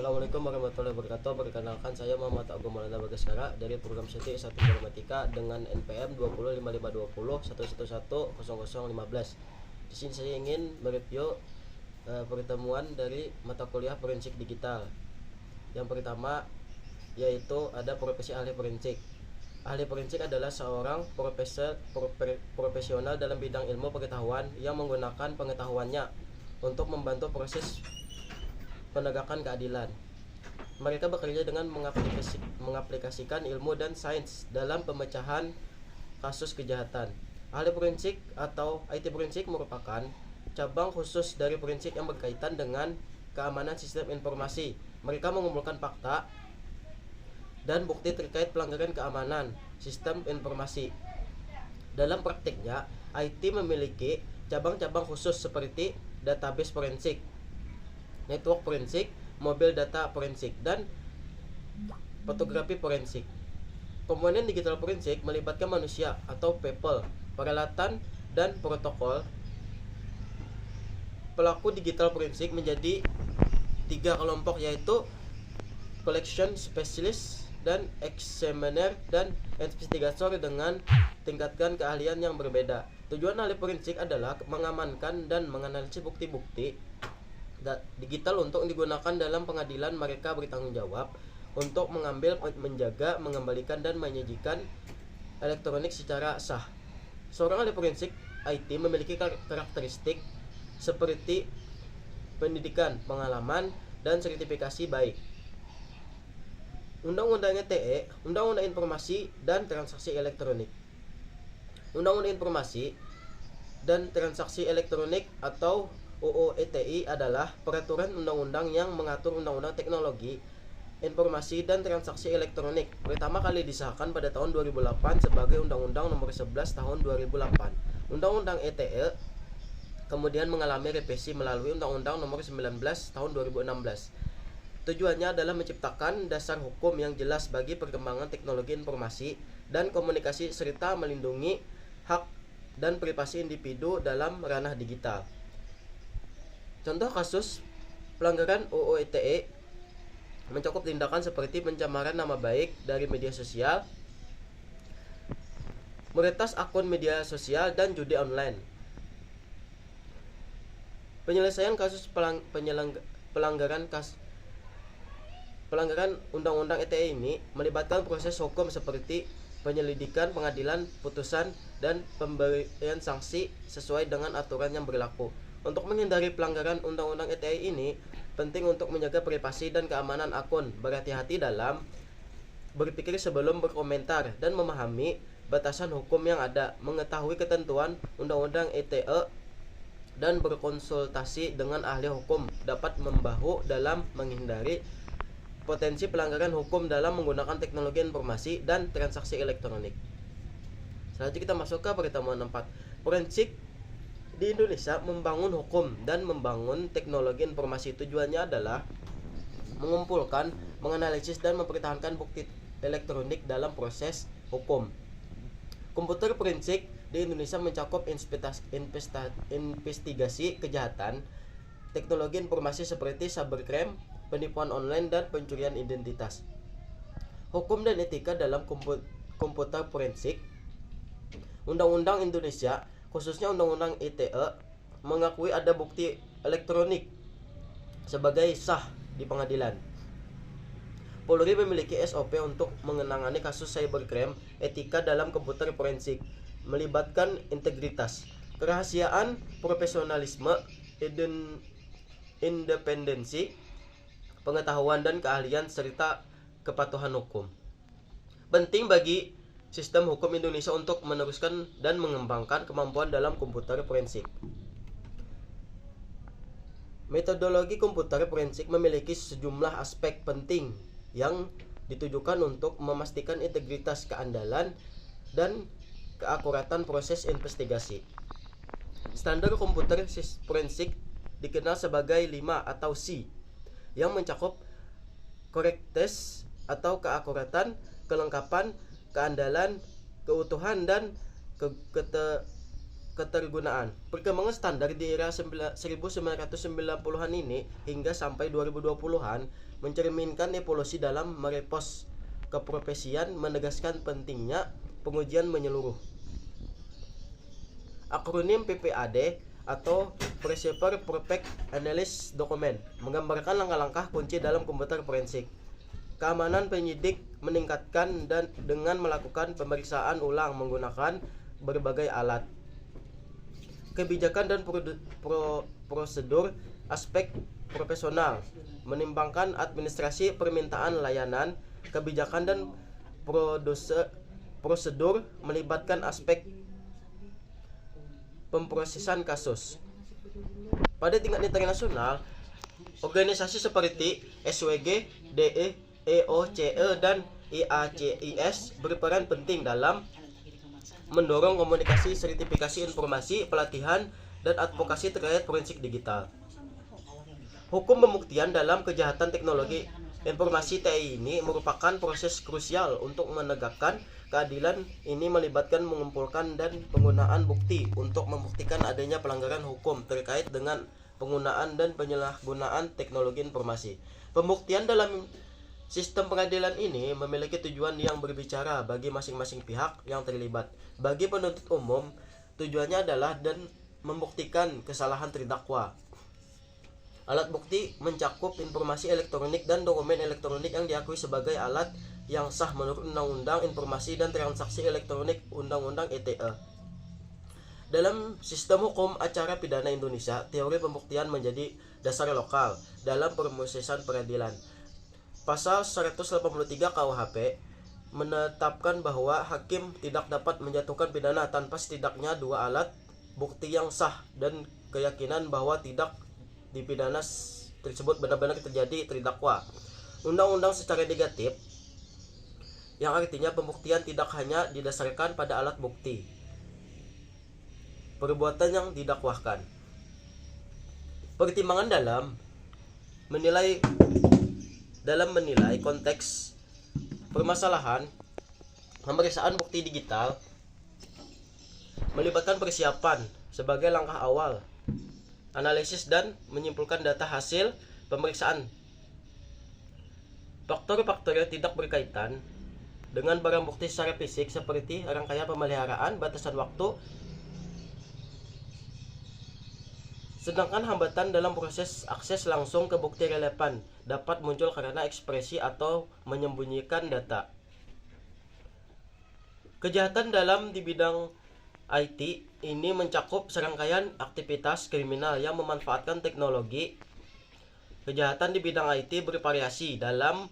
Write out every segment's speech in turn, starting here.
Assalamualaikum warahmatullahi wabarakatuh. Perkenalkan, saya Muhammad Agung Maulana Bagaskara dari program studi S1 Informatika dengan NPM 20552011110015. Di sini saya ingin mereview pertemuan dari mata kuliah forensik digital. Yang pertama yaitu ada profesi ahli forensik. Ahli forensik adalah seorang profesional dalam bidang ilmu pengetahuan yang menggunakan pengetahuannya untuk membantu proses penegakan keadilan. Mereka bekerja dengan mengaplikasikan ilmu dan sains dalam pemecahan kasus kejahatan. Ahli forensik atau IT forensik merupakan cabang khusus dari forensik yang berkaitan dengan keamanan sistem informasi. Mereka mengumpulkan fakta dan bukti terkait pelanggaran keamanan sistem informasi. Dalam praktiknya, IT memiliki cabang-cabang khusus seperti database forensik, network forensik, mobile data forensik, dan fotografi forensik. Komponen digital forensik melibatkan manusia atau people, peralatan, dan protokol. Pelaku digital forensik menjadi 3 kelompok, yaitu collection specialist dan examiner dan investigator dengan tingkatkan keahlian yang berbeda. Tujuan ahli forensik adalah mengamankan dan menganalisis bukti-bukti digital untuk digunakan dalam pengadilan. Mereka bertanggung jawab untuk mengambil, menjaga, mengembalikan, dan menyajikan elektronik secara sah. Seorang ahli forensik IT memiliki karakteristik seperti pendidikan, pengalaman, dan sertifikasi baik. Undang-Undang ITE, Undang-Undang Informasi dan Transaksi Elektronik. Undang-Undang Informasi dan Transaksi Elektronik atau UU ITE adalah peraturan undang-undang yang mengatur undang-undang teknologi informasi dan transaksi elektronik. Pertama kali disahkan pada tahun 2008 sebagai Undang-Undang Nomor 11 Tahun 2008. Undang-Undang ITE kemudian mengalami revisi melalui Undang-Undang Nomor 19 Tahun 2016. Tujuannya adalah menciptakan dasar hukum yang jelas bagi perkembangan teknologi informasi dan komunikasi serta melindungi hak dan privasi individu dalam ranah digital. Contoh kasus pelanggaran UU ITE mencakup tindakan seperti pencemaran nama baik dari media sosial, meretas akun media sosial, dan judi online. Penyelesaian kasus pelanggaran Undang-Undang ITE ini melibatkan proses hukum seperti penyelidikan, pengadilan, putusan, dan pemberian sanksi sesuai dengan aturan yang berlaku. Untuk menghindari pelanggaran Undang-Undang ITE ini, penting untuk menjaga privasi dan keamanan akun. Berhati-hati dalam berpikir sebelum berkomentar dan memahami batasan hukum yang ada, mengetahui ketentuan Undang-Undang ITE, dan berkonsultasi dengan ahli hukum dapat membahu dalam menghindari potensi pelanggaran hukum dalam menggunakan teknologi informasi dan transaksi elektronik. Selanjutnya kita masuk ke pertemuan 4. Forensik di Indonesia membangun hukum dan membangun teknologi informasi. Tujuannya adalah mengumpulkan, menganalisis, dan mempertahankan bukti elektronik dalam proses hukum. Komputer forensik di Indonesia mencakup investigasi kejahatan, teknologi informasi seperti cybercrime, penipuan online, dan pencurian identitas. Hukum dan etika dalam komputer forensik. Undang-Undang Indonesia, khususnya Undang-Undang ITE, mengakui ada bukti elektronik sebagai sah di pengadilan. Polri memiliki SOP untuk menangani kasus cybercrime. Etika dalam komputer forensik melibatkan integritas, kerahasiaan, profesionalisme, independensi, pengetahuan dan keahlian, serta kepatuhan hukum. Penting bagi sistem hukum Indonesia untuk meneruskan dan mengembangkan kemampuan dalam komputer forensik. Metodologi komputer forensik memiliki sejumlah aspek penting yang ditujukan untuk memastikan integritas, keandalan, dan keakuratan proses investigasi. Standar komputer forensik dikenal sebagai 5 atau C, yang mencakup correctness atau keakuratan, kelengkapan, keandalan, keutuhan, dan ketergunaan. Perkembangan standar di era 1990-an ini hingga sampai 2020-an mencerminkan evolusi dalam merespons keprofesian, menegaskan pentingnya pengujian menyeluruh. Akronim PPAD atau Procedure Perfect Analysis Document menggambarkan langkah-langkah kunci dalam komputer forensik. Keamanan penyidik meningkatkan dan dengan melakukan pemeriksaan ulang menggunakan berbagai alat. Kebijakan dan prosedur aspek profesional menimbangkan administrasi permintaan layanan. Kebijakan dan prosedur melibatkan aspek pemrosesan kasus. Pada tingkat internasional, organisasi seperti SWG, DE, EOCE, dan IACIS berperan penting dalam mendorong komunikasi, sertifikasi informasi, pelatihan, dan advokasi terkait forensik digital. Hukum pembuktian dalam kejahatan teknologi informasi TI ini merupakan proses krusial untuk menegakkan keadilan. Ini melibatkan mengumpulkan dan penggunaan bukti untuk membuktikan adanya pelanggaran hukum terkait dengan penggunaan dan penyalahgunaan teknologi informasi. Pembuktian dalam sistem pengadilan ini memiliki tujuan yang berbicara bagi masing-masing pihak yang terlibat. Bagi penuntut umum, tujuannya adalah dan membuktikan kesalahan terdakwa. Alat bukti mencakup informasi elektronik dan dokumen elektronik yang diakui sebagai alat yang sah menurut Undang-Undang Informasi dan Transaksi Elektronik Undang-Undang ITE. Dalam sistem hukum acara pidana Indonesia, teori pembuktian menjadi dasar lokal dalam proses peradilan. Pasal 183 KUHP menetapkan bahwa hakim tidak dapat menjatuhkan pidana tanpa setidaknya dua alat bukti yang sah dan keyakinan bahwa tidak dipidana tersebut benar-benar terjadi terdakwa. Undang-undang secara negatif, yang artinya pembuktian tidak hanya didasarkan pada alat bukti perbuatan yang didakwahkan. Pertimbangan dalam menilai konteks permasalahan pemeriksaan bukti digital melibatkan persiapan sebagai langkah awal, analisis dan menyimpulkan data hasil pemeriksaan. Faktor-faktor yang tidak berkaitan dengan barang bukti secara fisik seperti rangkaian pemeliharaan, batasan waktu, sedangkan hambatan dalam proses akses langsung ke bukti relevan dapat muncul karena ekspresi atau menyembunyikan data. Kejahatan dalam di bidang IT ini mencakup serangkaian aktivitas kriminal yang memanfaatkan teknologi. Kejahatan di bidang IT bervariasi dalam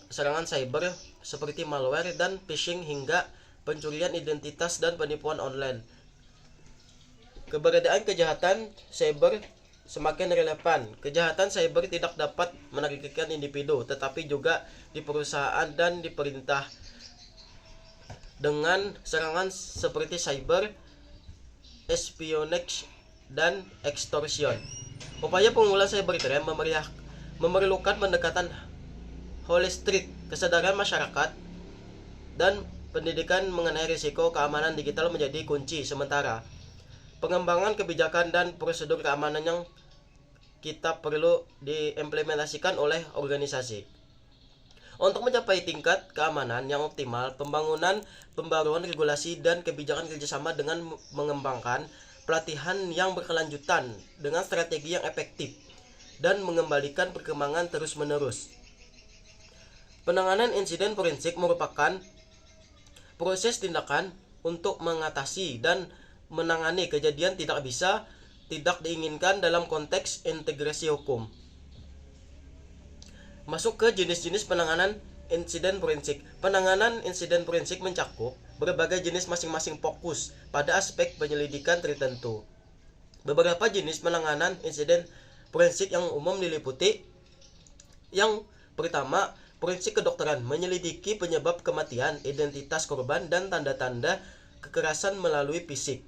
serangan cyber seperti malware dan phishing hingga pencurian identitas dan penipuan online. Keberadaan kejahatan cyber semakin relevan. Kejahatan cyber tidak dapat merugikan individu, tetapi juga di perusahaan dan di pemerintah. Dengan serangan seperti cyber, espionage, dan extortion. Upaya pengumpulan cybercrime memerlukan pendekatan holistik, kesadaran masyarakat, dan pendidikan mengenai risiko keamanan digital menjadi kunci sementara. Pengembangan kebijakan dan prosedur keamanan yang kita perlu diimplementasikan oleh organisasi. Untuk mencapai tingkat keamanan yang optimal, pembaruan regulasi dan kebijakan kerjasama dengan mengembangkan pelatihan yang berkelanjutan dengan strategi yang efektif dan mengembalikan perkembangan terus-menerus. Penanganan insiden forensik merupakan proses tindakan untuk mengatasi dan menangani kejadian tidak diinginkan dalam konteks integrasi hukum. Masuk ke jenis-jenis penanganan insiden forensik. Penanganan insiden forensik mencakup berbagai jenis masing-masing fokus pada aspek penyelidikan tertentu. Beberapa jenis penanganan insiden forensik yang umum diliputi: yang pertama, forensik kedokteran, menyelidiki penyebab kematian, identitas korban, dan tanda-tanda kekerasan melalui fisik.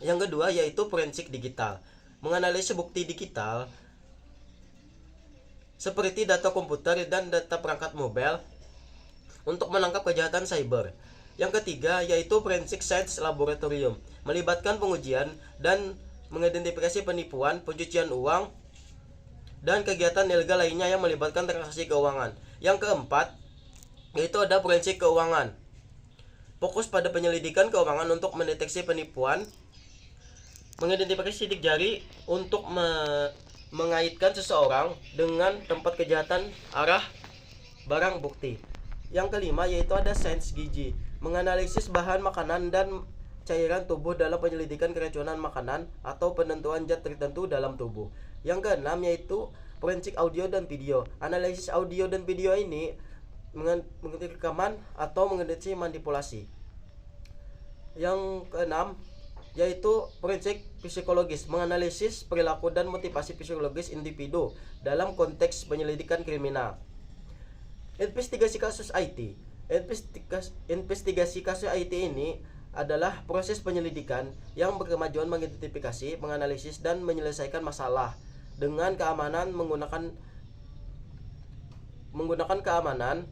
Yang kedua yaitu forensik digital, menganalisis bukti digital seperti data komputer dan data perangkat mobile untuk menangkap kejahatan cyber. Yang ketiga yaitu Forensic Science Laboratorium, melibatkan pengujian dan mengidentifikasi penipuan, pencucian uang, dan kegiatan ilegal lainnya yang melibatkan transaksi keuangan. Yang keempat yaitu ada forensik keuangan, fokus pada penyelidikan keuangan untuk mendeteksi penipuan, mengidentifikasi sidik jari untuk mengaitkan seseorang dengan tempat kejahatan, arah barang bukti. Yang kelima yaitu ada sains gizi, menganalisis bahan makanan dan cairan tubuh dalam penyelidikan keracunan makanan atau penentuan zat tertentu dalam tubuh. Yang keenam yaitu forensik audio dan video. Analisis audio dan video ini mengerti rekaman atau mendeteksi manipulasi. Yang keenam yaitu forensik psikologis, menganalisis perilaku dan motivasi psikologis individu dalam konteks penyelidikan kriminal. Investigasi kasus IT. Investigasi kasus IT ini adalah proses penyelidikan yang berkemajuan mengidentifikasi, menganalisis, dan menyelesaikan masalah dengan keamanan menggunakan keamanan,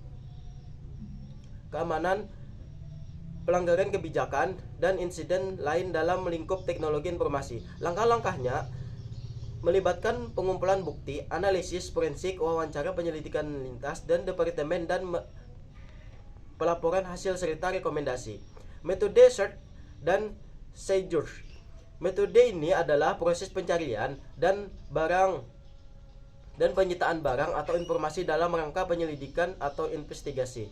pelanggaran kebijakan, dan insiden lain dalam lingkup teknologi informasi. Langkah-langkahnya melibatkan pengumpulan bukti, analisis forensik, wawancara penyelidikan lintas, dan departemen dan pelaporan hasil serta rekomendasi. Metode search dan seizure. Metode ini adalah proses pencarian dan penyitaan barang atau informasi dalam rangka penyelidikan atau investigasi.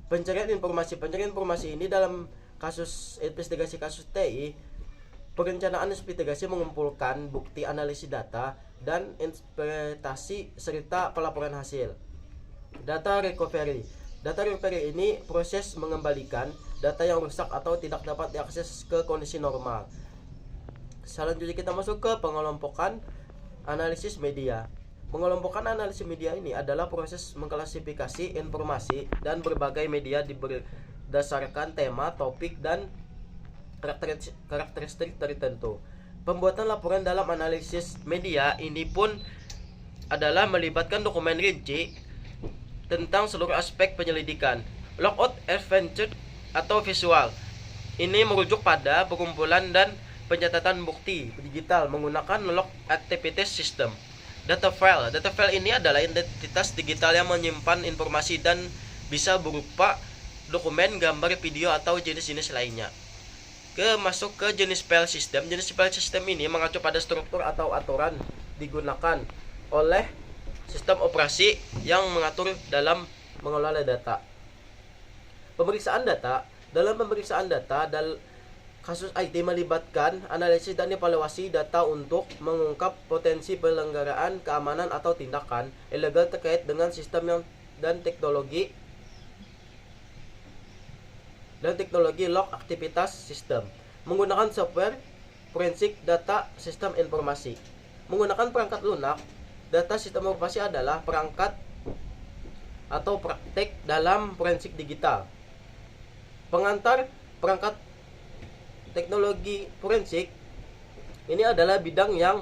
Pencarian informasi ini dalam kasus investigasi kasus TI, perencanaan investigasi mengumpulkan bukti, analisis data, dan interpretasi serta pelaporan hasil. Data recovery ini proses mengembalikan data yang rusak atau tidak dapat diakses ke kondisi normal. Selanjutnya kita masuk ke pengelompokan analisis media. Pengelompokan analisis media ini adalah proses mengklasifikasi informasi dan berbagai media berdasarkan tema, topik, dan karakteristik tertentu. Pembuatan laporan dalam analisis media ini pun adalah melibatkan dokumen rinci tentang seluruh aspek penyelidikan. Logout advanced atau visual ini merujuk pada pengumpulan dan pencatatan bukti digital menggunakan log activity system. Data file ini adalah identitas digital yang menyimpan informasi dan bisa berupa dokumen, gambar, video, atau jenis-jenis lainnya. Masuk ke jenis file system. Jenis file system ini mengacu pada struktur atau aturan digunakan oleh sistem operasi yang mengatur dalam mengelola data. Dalam pemeriksaan data kasus IT melibatkan analisis dan evaluasi data untuk mengungkap potensi pelanggaran keamanan atau tindakan ilegal terkait dengan sistem dan teknologi log aktivitas sistem. Menggunakan software forensik data sistem informasi. Menggunakan perangkat lunak, data sistem informasi adalah perangkat atau praktek dalam forensik digital. Pengantar perangkat teknologi forensik ini adalah bidang yang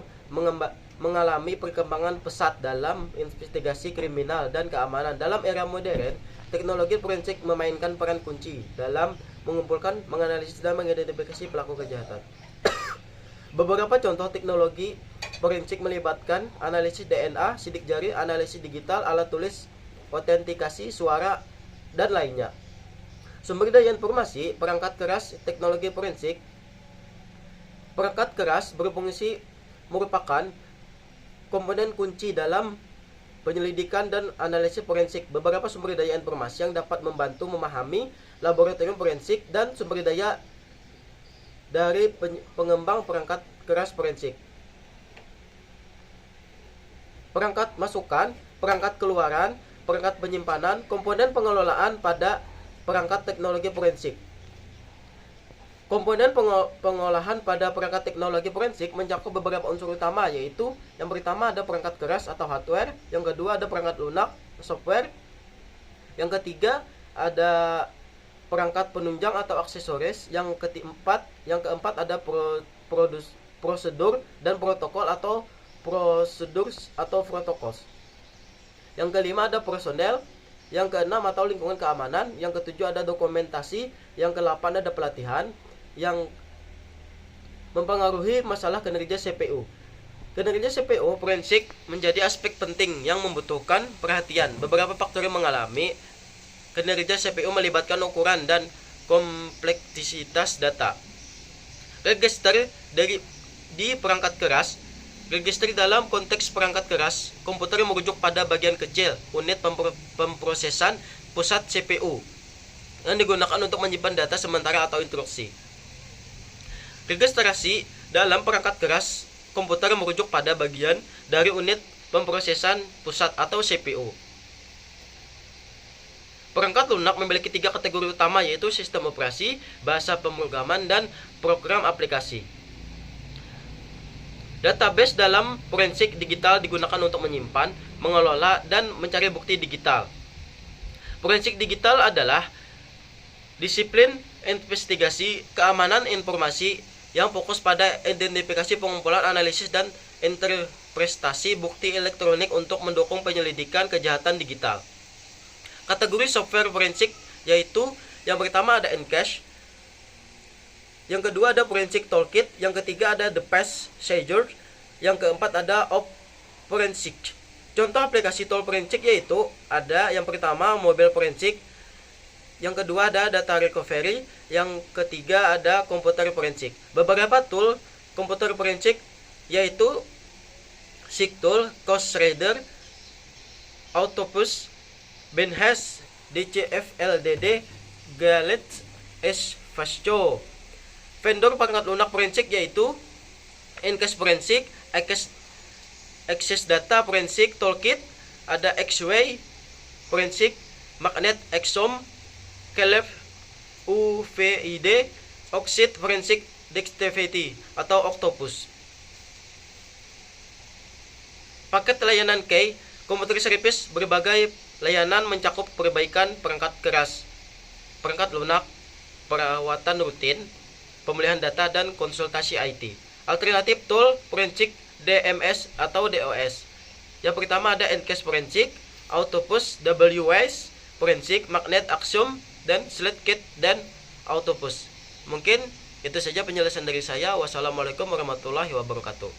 mengalami perkembangan pesat dalam investigasi kriminal dan keamanan. Dalam era modern, teknologi forensik memainkan peran kunci dalam mengumpulkan, menganalisis, dan mengidentifikasi pelaku kejahatan. Beberapa contoh teknologi forensik melibatkan analisis DNA, sidik jari, analisis digital, alat tulis, autentikasi suara, dan lainnya. Sumber daya informasi, perangkat keras, teknologi forensik. Perangkat keras berfungsi merupakan komponen kunci dalam penyelidikan dan analisis forensik. Beberapa sumber daya informasi yang dapat membantu memahami laboratorium forensik dan sumber daya dari pengembang perangkat keras forensik. Perangkat masukan, perangkat keluaran, perangkat penyimpanan, komponen pengelolaan pada perangkat teknologi forensik. Komponen pengolahan pada perangkat teknologi forensik mencakup beberapa unsur utama, yaitu yang pertama ada perangkat keras atau hardware, yang kedua ada perangkat lunak software, yang ketiga ada perangkat penunjang atau aksesoris, yang keempat ada prosedur dan protokol atau prosedur atau protokol. Yang kelima ada personel, Yang keenam atau lingkungan keamanan. Yang ketujuh ada dokumentasi. Yang kedelapan ada pelatihan yang mempengaruhi masalah kinerja CPU. Kinerja CPU forensik menjadi aspek penting yang membutuhkan perhatian. Beberapa faktor yang mengalami kinerja CPU melibatkan ukuran dan kompleksitas data. Register di perangkat keras. Register dalam konteks perangkat keras komputer yang merujuk pada bagian kecil unit pemrosesan pusat CPU yang digunakan untuk menyimpan data sementara atau instruksi. Registrasi dalam perangkat keras komputer yang merujuk pada bagian dari unit pemrosesan pusat atau CPU. Perangkat lunak memiliki 3 kategori utama, yaitu sistem operasi, bahasa pemrograman, dan program aplikasi. Database dalam forensik digital digunakan untuk menyimpan, mengelola, dan mencari bukti digital. Forensik digital adalah disiplin investigasi keamanan informasi yang fokus pada identifikasi, pengumpulan, analisis, dan interpretasi bukti elektronik untuk mendukung penyelidikan kejahatan digital. Kategori software forensik yaitu yang pertama ada Encache, yang kedua ada Forensic Toolkit, yang ketiga ada The Passagers, yang keempat ada Op Forensic. Contoh aplikasi tool forensik yaitu ada yang pertama Mobile Forensic, yang kedua ada Data Recovery, yang ketiga ada Komputer Forensik. Beberapa tool komputer forensik yaitu SIGTOOL, CoastRaider, Autopus, Benhash, DCFLDD, Gallet, Fasco. Vendor perangkat lunak forensik yaitu Encache Forensic, Access Data Forensic Toolkit, ada X-Ray Forensic, Magnet Exome, Caleb UVID, Oxide Forensic Dexterity atau Octopus. Paket layanan Key Computer Service berbagai layanan mencakup perbaikan perangkat keras, perangkat lunak, perawatan rutin, pemulihan data, dan konsultasi IT. Alternatif tool forensik DMS atau DOS. Yang pertama ada Encache Forensic, Autopus, WWise Forensic, Magnet Exome, dan SledeKit dan Autopus. Mungkin itu saja penjelasan dari saya. Wassalamualaikum warahmatullahi wabarakatuh.